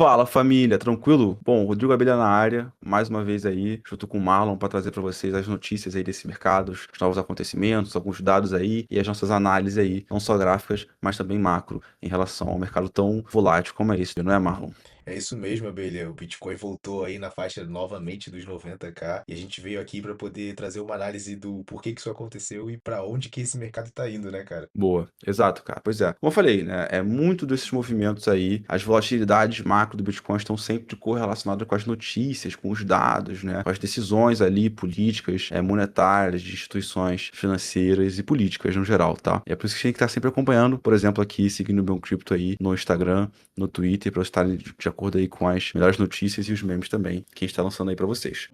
Fala família, tranquilo? Bom, Rodrigo Abelha na área, mais uma vez aí, junto com o Marlon, para trazer para vocês as notícias aí desse mercado, os novos acontecimentos, alguns dados aí e as nossas análises aí, não só gráficas, mas também macro, em relação ao mercado tão volátil como é esse, não é, Marlon? É isso mesmo, Abelha. O Bitcoin voltou aí na faixa novamente dos 90K e a gente veio aqui para poder trazer uma análise do porquê que isso aconteceu e para onde que esse mercado tá indo, né, cara? Boa, exato, cara. Pois é. Como eu falei, né? É muito desses movimentos aí, as volatilidades macro do Bitcoin estão sempre correlacionadas com as notícias, com os dados, né? Com as decisões ali políticas, monetárias, de instituições financeiras e políticas no geral, tá? E é por isso que a gente tem que estar sempre acompanhando, por exemplo, aqui, seguindo o Bom Cripto aí no Instagram, no Twitter, para estarem de acordo aí com as melhores notícias e os memes também que a gente está lançando aí para vocês.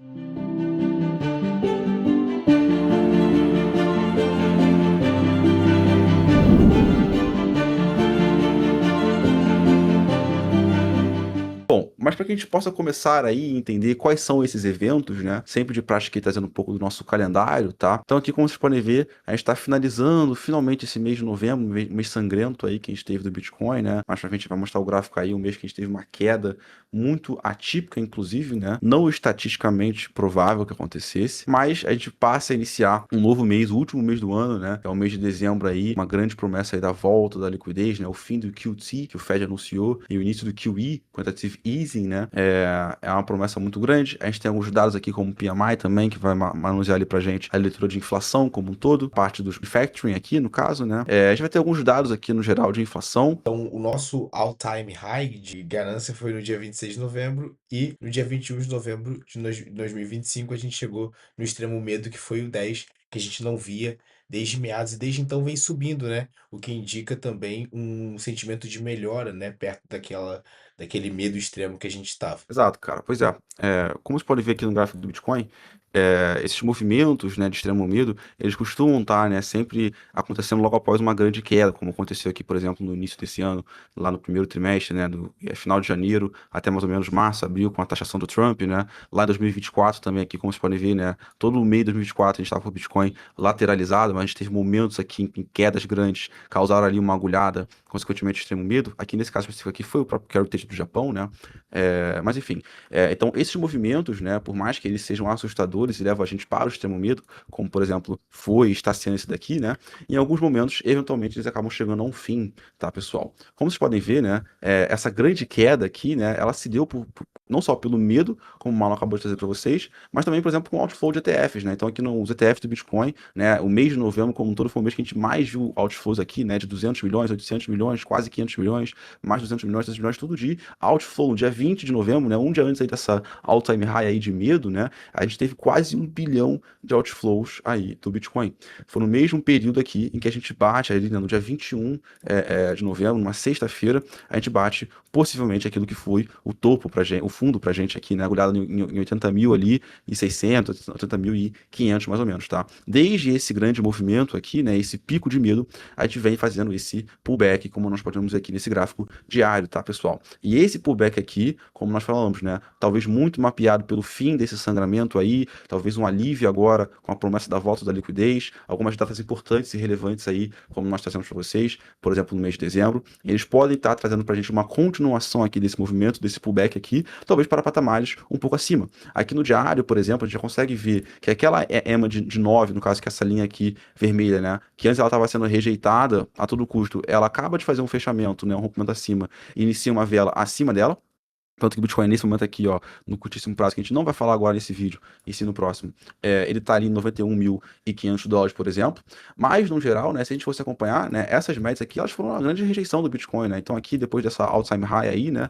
Bom, mas para que a gente possa começar aí a entender quais são esses eventos, né? Sempre de prática aqui trazendo um pouco do nosso calendário, tá? Então aqui, como vocês podem ver, a gente está finalizando finalmente esse mês de novembro, mês sangrento aí que a gente teve do Bitcoin, né? Mais pra frente vai mostrar o gráfico aí, um mês que a gente teve uma queda muito atípica, inclusive, né? Não estatisticamente provável que acontecesse, mas a gente passa a iniciar um novo mês, o último mês do ano, né? É o mês de dezembro aí, uma grande promessa aí da volta da liquidez, né? O fim do QT, que o Fed anunciou, e o início do QE, Quantitative Easing, né? É uma promessa muito grande. A gente tem alguns dados aqui, como o PMI também, que vai manusear ali pra gente a leitura de inflação como um todo, parte dos factoring aqui, no caso, né? A gente vai ter alguns dados aqui no geral de inflação. Então, o nosso all-time high de ganância foi no dia 26 de novembro e no dia 21 de novembro de 2025 a gente chegou no extremo medo que foi o 10, que a gente não via desde meados e desde então vem subindo, né? O que indica também um sentimento de melhora, né? Perto daquele medo extremo que a gente estava. Exato, cara. Pois é. Como você pode ver aqui no gráfico do Bitcoin, esses movimentos, né, de extremo medo, eles costumam estar, né, sempre acontecendo logo após uma grande queda, como aconteceu aqui, por exemplo, no início desse ano, lá no primeiro trimestre, né, do final de janeiro até mais ou menos março, abril, com a taxação do Trump, né, lá em 2024 também aqui, como vocês podem ver, né, todo o meio de 2024 a gente estava com o Bitcoin lateralizado, mas a gente teve momentos aqui em quedas grandes, causaram ali uma agulhada, consequentemente extremo medo. Aqui nesse caso específico aqui foi o próprio Carry Trade do Japão, né, mas enfim, então esses movimentos, né, por mais que eles sejam assustadores e levam a gente para o extremo medo, como por exemplo foi e está sendo esse daqui, né, em alguns momentos, eventualmente, eles acabam chegando a um fim, tá, pessoal? Como vocês podem ver, né, essa grande queda aqui, né, ela se deu não só pelo medo, como o Marlon acabou de trazer para vocês, mas também, por exemplo, com o outflow de ETFs, né? Então, aqui nos ETFs do Bitcoin, né, o mês de novembro, como um todo, foi o mês que a gente mais viu outflows aqui, né, de 200 milhões, 800 milhões, quase 500 milhões, mais 200 milhões, 300 milhões, todo dia. Outflow, no dia 20 de novembro, né, um dia antes aí dessa all-time high aí de medo, né, a gente teve quase 1 bilhão de outflows aí do Bitcoin. Foi no mesmo período aqui em que a gente bate ali, né, no dia 21 de novembro, numa sexta-feira, a gente bate possivelmente aquilo que foi o topo pra gente, o fundo pra gente aqui, né, agulhado em 80 mil ali, e 600, 80 mil e 500 mais ou menos, tá? Desde esse grande movimento aqui, né, esse pico de medo, a gente vem fazendo esse pullback, como nós podemos ver aqui nesse gráfico diário, tá, pessoal? E esse pullback aqui, como nós falamos, né, talvez muito mapeado pelo fim desse sangramento aí, talvez um alívio agora com a promessa da volta da liquidez, algumas datas importantes e relevantes aí, como nós trazemos para vocês, por exemplo, no mês de dezembro, eles podem estar trazendo para a gente uma continuação aqui desse movimento, desse pullback aqui, talvez para patamares um pouco acima. Aqui no diário, por exemplo, a gente já consegue ver que aquela EMA de 9, no caso que essa linha aqui vermelha, né, que antes ela estava sendo rejeitada a todo custo, ela acaba de fazer um fechamento, né, um rompimento acima, e inicia uma vela acima dela. Tanto que o Bitcoin, nesse momento aqui, ó, no curtíssimo prazo, que a gente não vai falar agora nesse vídeo, e sim no próximo, ele tá ali em US$ 91.500, por exemplo. Mas, no geral, né, se a gente fosse acompanhar, né, essas médias aqui, elas foram uma grande rejeição do Bitcoin, né? Então, aqui, depois dessa all-time high aí, né,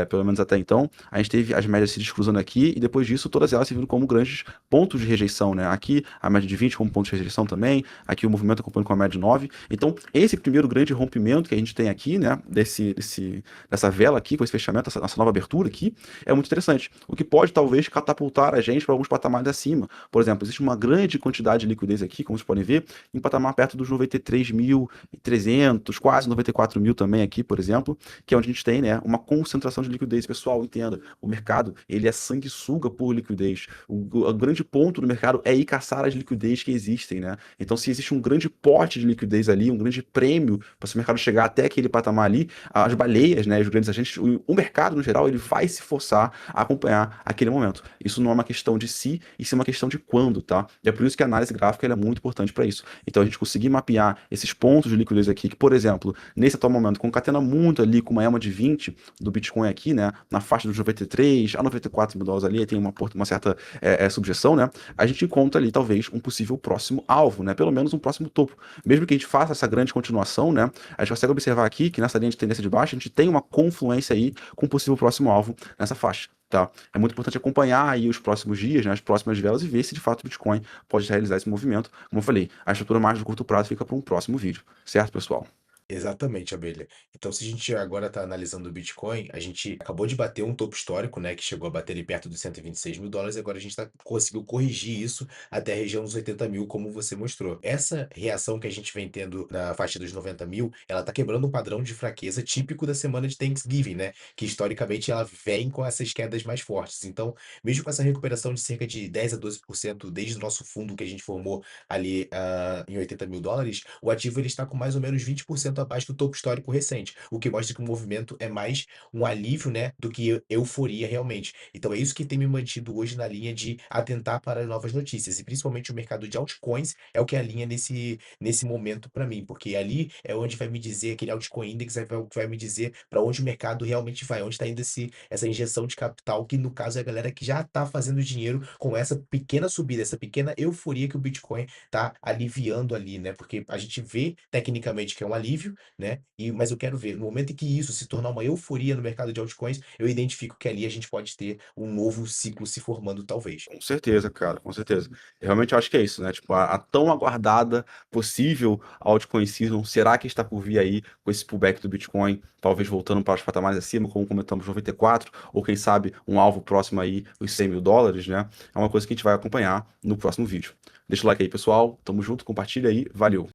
pelo menos até então, a gente teve as médias se descruzando aqui, e depois disso, todas elas se viram como grandes pontos de rejeição, né? Aqui, a média de 20 como ponto de rejeição também, aqui o movimento acompanhando com a média de 9. Então, esse primeiro grande rompimento que a gente tem aqui, né, dessa vela aqui, com esse fechamento, essa nova abertura aqui, é muito interessante. O que pode talvez catapultar a gente para alguns patamares acima. Por exemplo, existe uma grande quantidade de liquidez aqui, como vocês podem ver, em patamar perto dos 93.300, quase 94 mil também aqui, por exemplo, que é onde a gente tem, né, uma concentração de liquidez. Pessoal, entenda, o mercado, ele é sanguessuga por liquidez. O grande ponto do mercado é ir caçar as liquidez que existem, né? Então, se existe um grande pote de liquidez ali, um grande prêmio para esse mercado chegar até aquele patamar ali, as baleias, né, os grandes agentes, o mercado no geral, capital ele vai se forçar a acompanhar aquele momento. Isso não é uma questão de se, isso é uma questão de quando, tá? E é por isso que a análise gráfica ela é muito importante para isso. Então a gente conseguir mapear esses pontos de liquidez aqui, que, por exemplo, nesse atual momento, concatena muito ali com uma EMA de 20 do Bitcoin aqui, né? Na faixa dos 93 a 94 mil dólares ali, tem uma certa subjeção, né? A gente encontra ali talvez um possível próximo alvo, né? Pelo menos um próximo topo. Mesmo que a gente faça essa grande continuação, né? A gente consegue observar aqui que nessa linha de tendência de baixa a gente tem uma confluência aí com o possível próximo alvo nessa faixa. Tá? É muito importante acompanhar aí os próximos dias, né, as próximas velas e ver se de fato o Bitcoin pode realizar esse movimento. Como eu falei, a estrutura mais de curto prazo fica para um próximo vídeo, certo, pessoal? Exatamente, Abelha. Então, se a gente agora está analisando o Bitcoin, a gente acabou de bater um topo histórico, né, que chegou a bater ali perto dos 126 mil dólares, e agora a gente conseguiu corrigir isso até a região dos 80 mil, como você mostrou. Essa reação que a gente vem tendo na faixa dos 90 mil, ela está quebrando um padrão de fraqueza típico da semana de Thanksgiving, né, que historicamente ela vem com essas quedas mais fortes. Então, mesmo com essa recuperação de cerca de 10 a 12% desde o nosso fundo que a gente formou ali em 80 mil dólares, o ativo ele está com mais ou menos 20% abaixo do topo histórico recente, o que mostra que o movimento é mais um alívio, né, do que euforia realmente. Então é isso que tem me mantido hoje na linha de atentar para novas notícias, e principalmente o mercado de altcoins é o que alinha nesse momento para mim, porque ali é onde vai me dizer, aquele altcoin index é o que vai me dizer para onde o mercado realmente vai, onde está indo essa injeção de capital, que no caso é a galera que já está fazendo dinheiro com essa pequena subida, essa pequena euforia que o Bitcoin tá aliviando ali, né? Porque a gente vê tecnicamente que é um alívio, né? Mas eu quero ver, no momento em que isso se tornar uma euforia no mercado de altcoins, eu identifico que ali a gente pode ter um novo ciclo se formando, talvez. Com certeza, cara, com certeza. Eu realmente acho que é isso, né? Tipo, a tão aguardada possível altcoin season, será que está por vir aí com esse pullback do Bitcoin, talvez voltando para os patamares acima, como comentamos, 94, ou quem sabe um alvo próximo aí, os 100 mil dólares, né? É uma coisa que a gente vai acompanhar no próximo vídeo. Deixa o like aí, pessoal. Tamo junto, compartilha aí, valeu!